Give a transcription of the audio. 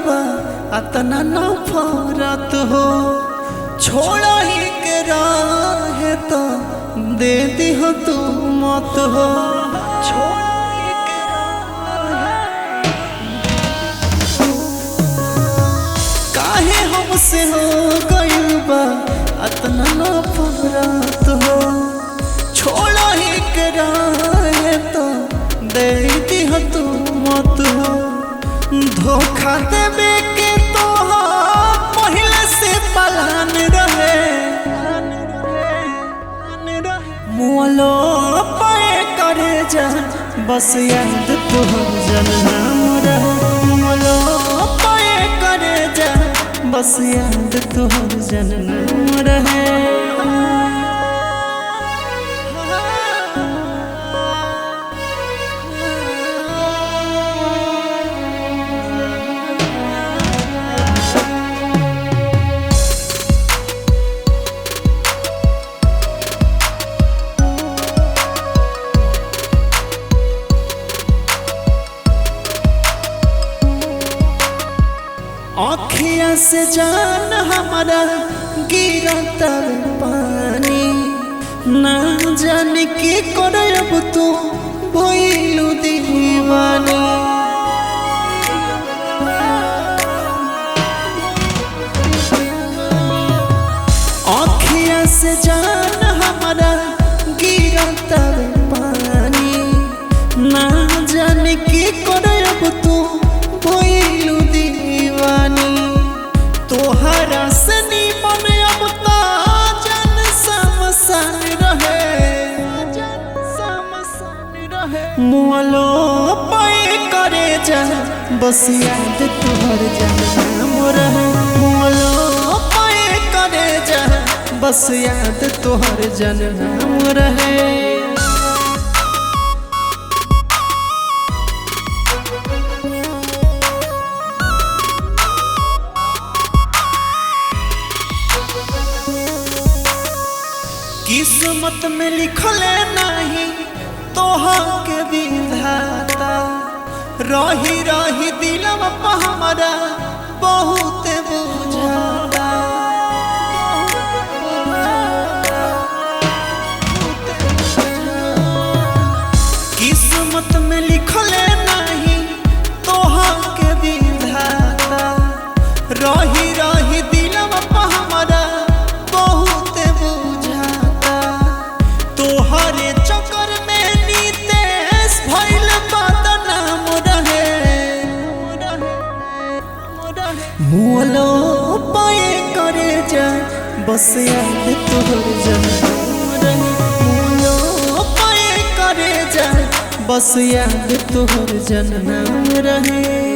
बा अतना नफरत हो। छोड़ा ही के राहे तो दे दी हो तू मत हो। छोड़ा ही के राहे काहे हमसे हो गइल बा अतना नफरत हो। छोड़ा ही के राहे तो दे दी हो तू मत हो। धोखा देवे के तो पहले से पलान रहे। मोलो पाए करे जा बस याद तोहर जनम रहे। मोलो पाए करे जा बस याद तोहर जनम रहे। आँखिया से जान हमारा गिरता पानी। ना जाने की करब तू भइलू दीवानी। आँखिया से जान हमारा गिरता पानी। ना जाने की करब तू भइलू तोहरा से निमन अब ता जन समसान रहे। मोलो पाए करे जा बस याद तोहर जनम रहे। मोलो पाए करे जा बस याद तोहर जनम रहे। किस्मत में लिखल नहीं तोहा के विधाता। रही रही दिलवा पे हमारा बहुत बुझाता। किस्मत में लिखल नहीं तोहा के विधाता। रही रही दिलवा पे हमारा बहुत बुझाता। तोहरे चक्कर में नीतेश भइल बदनाम रहे। मोलो पाए करे जा बस याद तोहर जनम रहे। मोलो पाए करे जा बस याद तोहर जनम रहे।